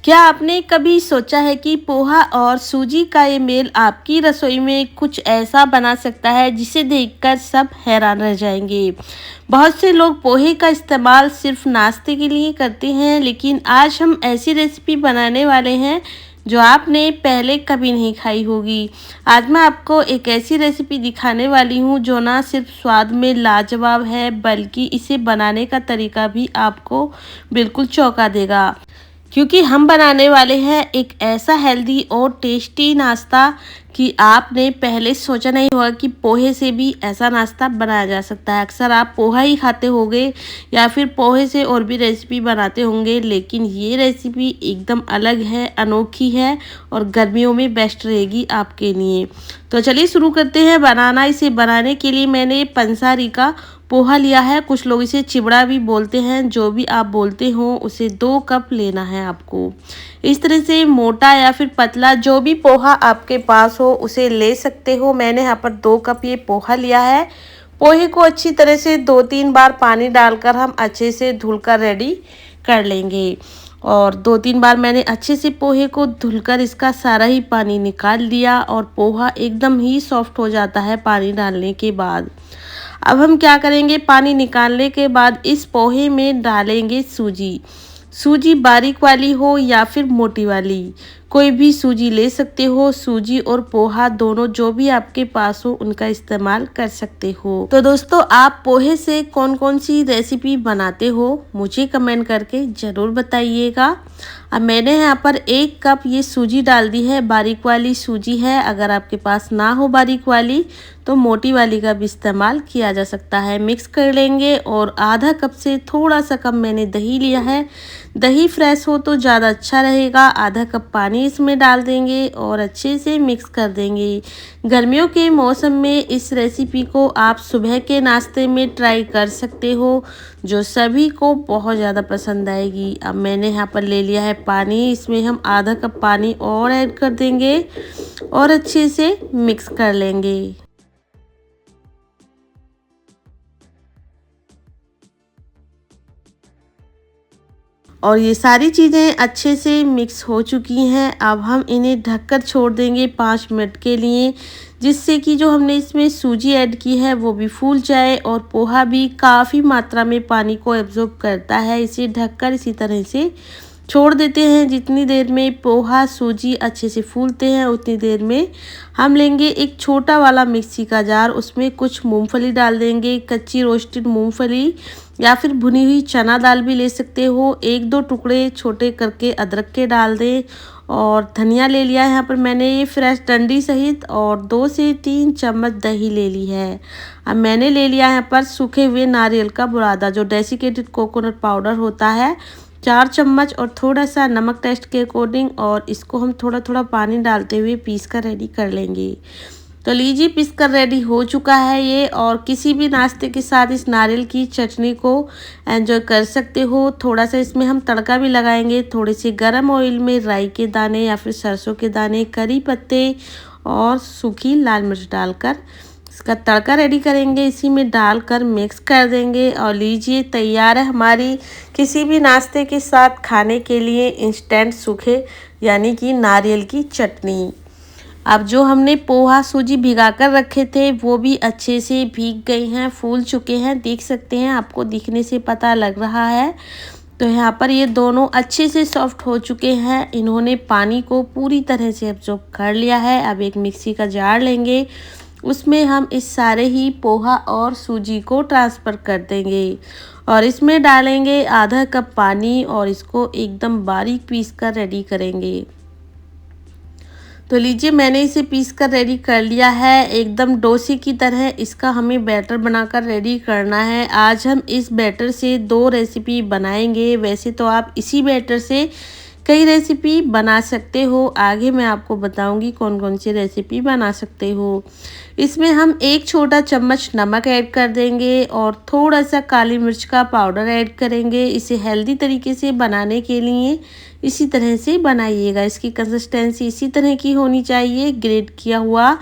क्या आपने कभी सोचा है कि पोहा और सूजी का ये मेल आपकी रसोई में कुछ ऐसा बना सकता है जिसे देखकर सब हैरान रह जाएंगे। बहुत से लोग पोहे का इस्तेमाल सिर्फ नाश्ते के लिए करते हैं, लेकिन आज हम ऐसी रेसिपी बनाने वाले हैं जो आपने पहले कभी नहीं खाई होगी। आज मैं आपको एक ऐसी रेसिपी दिखाने वाली हूँ जो ना सिर्फ स्वाद में लाजवाब है, बल्कि इसे बनाने का तरीका भी आपको बिल्कुल चौंका देगा। क्योंकि हम बनाने वाले हैं एक ऐसा हेल्दी और टेस्टी नाश्ता कि आपने पहले सोचा नहीं होगा कि पोहे से भी ऐसा नाश्ता बनाया जा सकता है। अक्सर आप पोहा ही खाते होंगे या फिर पोहे से और भी रेसिपी बनाते होंगे, लेकिन ये रेसिपी एकदम अलग है, अनोखी है और गर्मियों में बेस्ट रहेगी आपके लिए। तो चलिए शुरू करते हैं बनाना। इसे बनाने के लिए मैंने पंसारी का पोहा लिया है, कुछ लोग इसे चिवड़ा भी बोलते हैं, जो भी आप बोलते हो उसे 2 कप लेना है आपको। इस तरह से मोटा या फिर पतला जो भी पोहा आपके पास हो उसे ले सकते हो। मैंने यहाँ पर 2 कप ये पोहा लिया है। पोहे को अच्छी तरह से 2-3 बार पानी डालकर हम अच्छे से धुलकर रेडी कर लेंगे। और 2-3 बार मैंने अच्छे से पोहे को धुलकर इसका सारा ही पानी निकाल दिया और पोहा एकदम ही सॉफ्ट हो जाता है पानी डालने के बाद। अब हम क्या करेंगे, पानी निकालने के बाद इस पोहे में डालेंगे सूजी। सूजी बारीक वाली हो या फिर मोटी वाली, कोई भी सूजी ले सकते हो। सूजी और पोहा दोनों जो भी आपके पास हो उनका इस्तेमाल कर सकते हो। तो दोस्तों, आप पोहे से कौन कौन सी रेसिपी बनाते हो मुझे कमेंट करके ज़रूर बताइएगा। अब मैंने यहाँ पर 1 कप ये सूजी डाल दी है, बारीक वाली सूजी है। अगर आपके पास ना हो बारीक वाली तो मोटी वाली का भी इस्तेमाल किया जा सकता है। मिक्स कर लेंगे और आधा कप से थोड़ा सा कम मैंने दही लिया है। दही फ्रेश हो तो ज़्यादा अच्छा रहेगा। आधा कप पानी इसमें डाल देंगे और अच्छे से मिक्स कर देंगे। गर्मियों के मौसम में इस रेसिपी को आप सुबह के नाश्ते में ट्राई कर सकते हो, जो सभी को बहुत ज़्यादा पसंद आएगी। अब मैंने यहाँ पर ले लिया है पानी, इसमें हम आधा कप पानी और ऐड कर देंगे और अच्छे से मिक्स कर लेंगे। और ये सारी चीज़ें अच्छे से मिक्स हो चुकी हैं। अब हम इन्हें ढककर छोड़ देंगे 5 मिनट के लिए, जिससे कि जो हमने इसमें सूजी ऐड की है वो भी फूल जाए और पोहा भी काफ़ी मात्रा में पानी को एब्जॉर्ब करता है। इसे ढककर इसी तरह से छोड़ देते हैं। जितनी देर में पोहा सूजी अच्छे से फूलते हैं उतनी देर में हम लेंगे एक छोटा वाला मिक्सी का जार, उसमें कुछ मूंगफली डाल देंगे, कच्ची रोस्टेड मूंगफली या फिर भुनी हुई चना दाल भी ले सकते हो। 1-2 टुकड़े छोटे करके अदरक के डाल दें और धनिया ले लिया है यहाँ पर मैंने ये फ्रेश डंडी सहित, और 2 से 3 चम्मच दही ले ली है। अब मैंने ले लिया है यहाँ पर सूखे हुए नारियल का बुरादा, जो डेसिकेटेड कोकोनट पाउडर होता है, 4 चम्मच, और थोड़ा सा नमक टेस्ट के अकॉर्डिंग। और इसको हम थोड़ा थोड़ा पानी डालते हुए पीस कर रेडी कर लेंगे। तो लीजिए, पीस कर रेडी हो चुका है ये। और किसी भी नाश्ते के साथ इस नारियल की चटनी को एंजॉय कर सकते हो। थोड़ा सा इसमें हम तड़का भी लगाएंगे, थोड़े से गरम ऑयल में राई के दाने या फिर सरसों के दाने, करी पत्ते और सूखी लाल मिर्च डालकर इसका तड़का रेडी करेंगे। इसी में डालकर मिक्स कर देंगे और लीजिए, तैयार है हमारी किसी भी नाश्ते के साथ खाने के लिए इंस्टेंट सूखे यानी कि नारियल की चटनी। अब जो हमने पोहा सूजी भिगा कर रखे थे वो भी अच्छे से भीग गई हैं, फूल चुके हैं, देख सकते हैं, आपको दिखने से पता लग रहा है। तो यहाँ पर ये दोनों अच्छे से सॉफ्ट हो चुके हैं, इन्होंने पानी को पूरी तरह से एब्जॉर्ब कर लिया है। अब एक मिक्सी का जार लेंगे, उसमें हम इस सारे ही पोहा और सूजी को ट्रांसफ़र कर देंगे और इसमें डालेंगे आधा कप पानी और इसको एकदम बारीक पीस कर रेडी करेंगे। तो लीजिए, मैंने इसे पीस कर रेडी कर लिया है। एकदम डोसे की तरह इसका हमें बैटर बनाकर रेडी करना है। आज हम इस बैटर से 2 रेसिपी बनाएंगे। वैसे तो आप इसी बैटर से कई रेसिपी बना सकते हो, आगे मैं आपको बताऊंगी कौन कौन सी रेसिपी बना सकते हो। इसमें हम 1 छोटा चम्मच नमक ऐड कर देंगे और थोड़ा सा काली मिर्च का पाउडर ऐड करेंगे। इसे हेल्दी तरीके से बनाने के लिए इसी तरह से बनाइएगा। इसकी कंसिस्टेंसी इसी तरह की होनी चाहिए। ग्रेट किया हुआ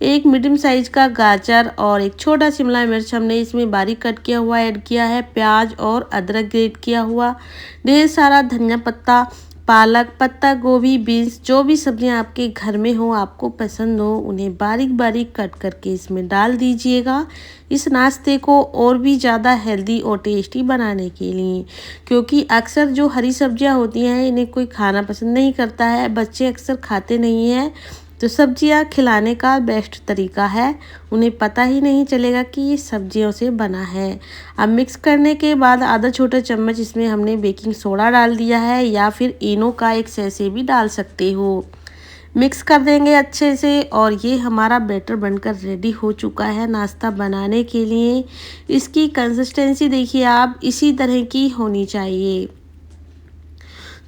1 मीडियम साइज का गाजर और 1 छोटा शिमला मिर्च हमने इसमें बारीक कट किया हुआ ऐड किया है। प्याज और अदरक ग्रेट किया हुआ, ढेर सारा धनिया पत्ता, पालक, पत्ता गोभी, बीन्स, जो भी सब्जियां आपके घर में हो, आपको पसंद हो, उन्हें बारीक बारीक कट करके इसमें डाल दीजिएगा इस नाश्ते को और भी ज़्यादा हेल्दी और टेस्टी बनाने के लिए। क्योंकि अक्सर जो हरी सब्जियां होती हैं इन्हें कोई खाना पसंद नहीं करता है, बच्चे अक्सर खाते नहीं हैं, तो सब्जियां खिलाने का बेस्ट तरीका है, उन्हें पता ही नहीं चलेगा कि ये सब्जियों से बना है। अब मिक्स करने के बाद आधा छोटा चम्मच इसमें हमने बेकिंग सोडा डाल दिया है या फिर इनो का एक सैशे भी डाल सकते हो। मिक्स कर देंगे अच्छे से और ये हमारा बैटर बनकर रेडी हो चुका है नाश्ता बनाने के लिए। इसकी कंसिस्टेंसी देखिए आप, इसी तरह की होनी चाहिए।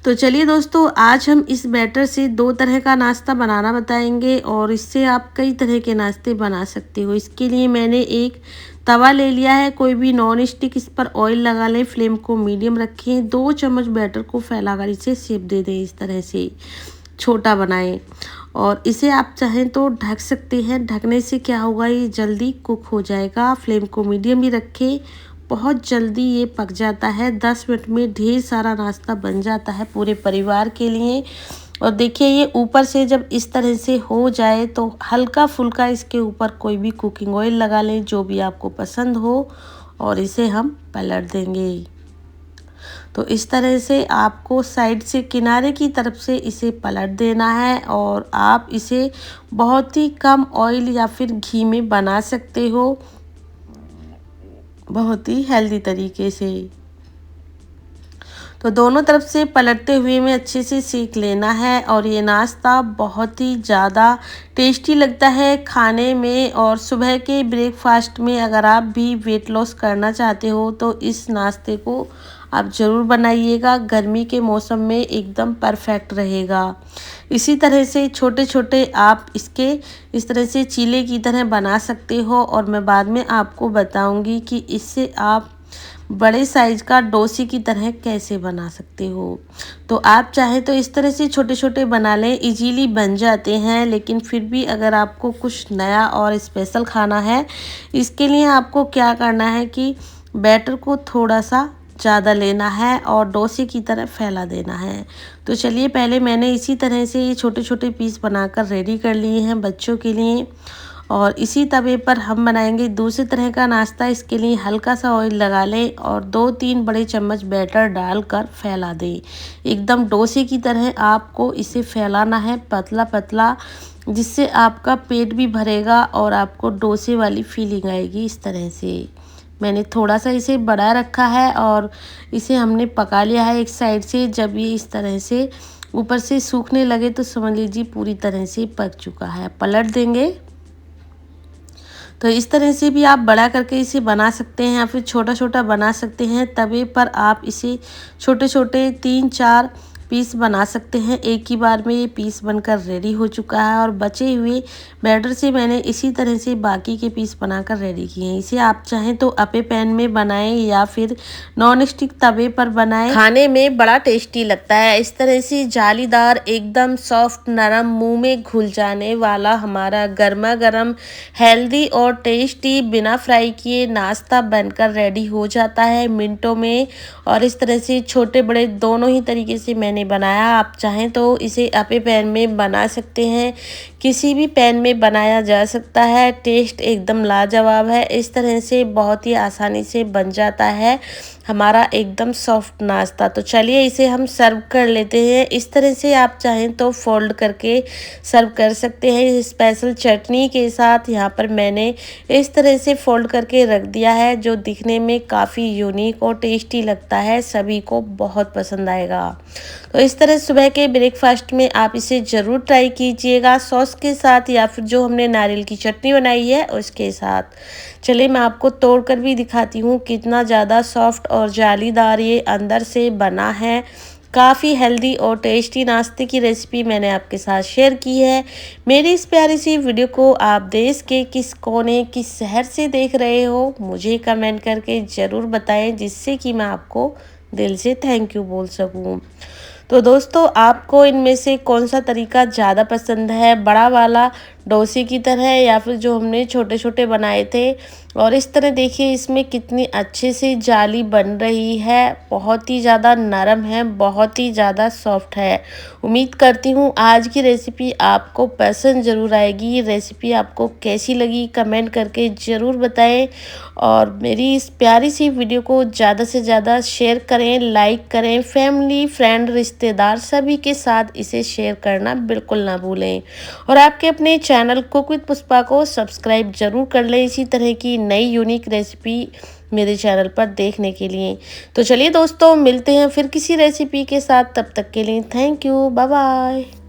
तो चलिए दोस्तों, आज हम इस बैटर से 2 तरह का नाश्ता बनाना बताएंगे और इससे आप कई तरह के नाश्ते बना सकते हो। इसके लिए मैंने एक तवा ले लिया है, कोई भी नॉन स्टिक, इस पर ऑयल लगा लें, फ्लेम को मीडियम रखें, 2 चम्मच बैटर को फैलाकर इसे शेप दे दें, इस तरह से छोटा बनाएं और इसे आप चाहें तो ढक सकते हैं। ढकने से क्या होगा, ये जल्दी कुक हो जाएगा। फ्लेम को मीडियम ही रखें, बहुत जल्दी ये पक जाता है। 10 मिनट में ढेर सारा नाश्ता बन जाता है पूरे परिवार के लिए। और देखिए ये ऊपर से जब इस तरह से हो जाए तो हल्का फुल्का इसके ऊपर कोई भी कुकिंग ऑयल लगा लें, जो भी आपको पसंद हो, और इसे हम पलट देंगे। तो इस तरह से आपको साइड से किनारे की तरफ से इसे पलट देना है और आप इसे बहुत ही कम ऑयल या फिर घी में बना सकते हो, बहुत ही हेल्दी तरीके से। तो दोनों तरफ से पलटते हुए में अच्छे से सेक लेना है और ये नाश्ता बहुत ही ज़्यादा टेस्टी लगता है खाने में। और सुबह के ब्रेकफास्ट में अगर आप भी वेट लॉस करना चाहते हो तो इस नाश्ते को आप ज़रूर बनाइएगा, गर्मी के मौसम में एकदम परफेक्ट रहेगा। इसी तरह से छोटे छोटे आप इसके इस तरह से चीले की तरह बना सकते हो और मैं बाद में आपको बताऊंगी कि इससे आप बड़े साइज़ का डोसे की तरह कैसे बना सकते हो। तो आप चाहे तो इस तरह से छोटे छोटे बना लें, इजीली बन जाते हैं। लेकिन फिर भी अगर आपको कुछ नया और स्पेशल खाना है, इसके लिए आपको क्या करना है कि बैटर को थोड़ा सा ज़्यादा लेना है और डोसे की तरह फैला देना है। तो चलिए, पहले मैंने इसी तरह से ये छोटे छोटे पीस बनाकर रेडी कर लिए हैं बच्चों के लिए। और इसी तवे पर हम बनाएंगे दूसरे तरह का नाश्ता। इसके लिए हल्का सा ऑयल लगा लें और 2-3 बड़े चम्मच बैटर डालकर फैला दें। एकदम डोसे की तरह आपको इसे फैलाना है, पतला पतला, जिससे आपका पेट भी भरेगा और आपको डोसे वाली फीलिंग आएगी। इस तरह से मैंने थोड़ा सा इसे बढ़ा रखा है और इसे हमने पका लिया है एक साइड से। जब ये इस तरह से ऊपर से सूखने लगे तो समझ लीजिए पूरी तरह से पक चुका है। पलट देंगे। तो इस तरह से भी आप बड़ा करके इसे बना सकते हैं या फिर छोटा छोटा बना सकते हैं। तवे पर आप इसे छोटे छोटे 3-4 पीस बना सकते हैं। एक ही बार में ये पीस बनकर रेडी हो चुका है और बचे हुए बैटर से मैंने इसी तरह से बाकी के पीस बनाकर रेडी किए हैं। इसे आप चाहें तो अपे पैन में बनाएं या फिर नॉन स्टिक तवे पर बनाएं, खाने में बड़ा टेस्टी लगता है। इस तरह से जालीदार, एकदम सॉफ्ट, नरम, मुंह में घुल जाने वाला हमारा गर्मा गर्म हेल्दी और टेस्टी बिना फ्राई किए नाश्ता बनकर रेडी हो जाता है मिनटों में। और इस तरह से छोटे बड़े दोनों ही तरीके से मैंने बनाया। आप चाहें तो इसे अपे पैन में बना सकते हैं, किसी भी पैन में बनाया जा सकता है। टेस्ट एकदम लाजवाब है। इस तरह से बहुत ही आसानी से बन जाता है हमारा एकदम सॉफ्ट नाश्ता। तो चलिए इसे हम सर्व कर लेते हैं। इस तरह से आप चाहें तो फोल्ड करके सर्व कर सकते हैं स्पेशल चटनी के साथ। यहाँ पर मैंने इस तरह से फोल्ड करके रख दिया है, जो दिखने में काफ़ी यूनिक और टेस्टी लगता है, सभी को बहुत पसंद आएगा। तो इस तरह सुबह के ब्रेकफास्ट में आप इसे ज़रूर ट्राई कीजिएगा, सॉस के साथ या फिर जो हमने नारियल की चटनी बनाई है उसके साथ। चलिए मैं आपको तोड़कर भी दिखाती हूँ कितना ज़्यादा सॉफ्ट और जालीदार ये अंदर से बना है। काफ़ी हेल्दी और टेस्टी नाश्ते की रेसिपी मैंने आपके साथ शेयर की है। मेरी इस प्यारी सी वीडियो को आप देश के किस कोने, किस शहर से देख रहे हो, मुझे कमेंट करके ज़रूर बताएं, जिससे कि मैं आपको दिल से थैंक यू बोल सकूं। तो दोस्तों, आपको इनमें से कौन सा तरीका ज़्यादा पसंद है, बड़ा वाला डोसे की तरह या फिर जो हमने छोटे छोटे बनाए थे। और इस तरह देखिए इसमें कितनी अच्छे से जाली बन रही है, बहुत ही ज़्यादा नरम है, बहुत ही ज़्यादा सॉफ्ट है। उम्मीद करती हूँ आज की रेसिपी आपको पसंद ज़रूर आएगी। रेसिपी आपको कैसी लगी कमेंट करके ज़रूर बताएं और मेरी इस प्यारी सी वीडियो को ज़्यादा से ज़्यादा शेयर करें, लाइक करें, फैमिली फ्रेंड रिश्तेदार सभी के साथ इसे शेयर करना बिल्कुल ना भूलें। और आपके अपने चैनल कुक विद पुष्पा को सब्सक्राइब ज़रूर कर लें इसी तरह की नई यूनिक रेसिपी मेरे चैनल पर देखने के लिए। तो चलिए दोस्तों मिलते हैं फिर किसी रेसिपी के साथ, तब तक के लिए थैंक यू, बाय बाय।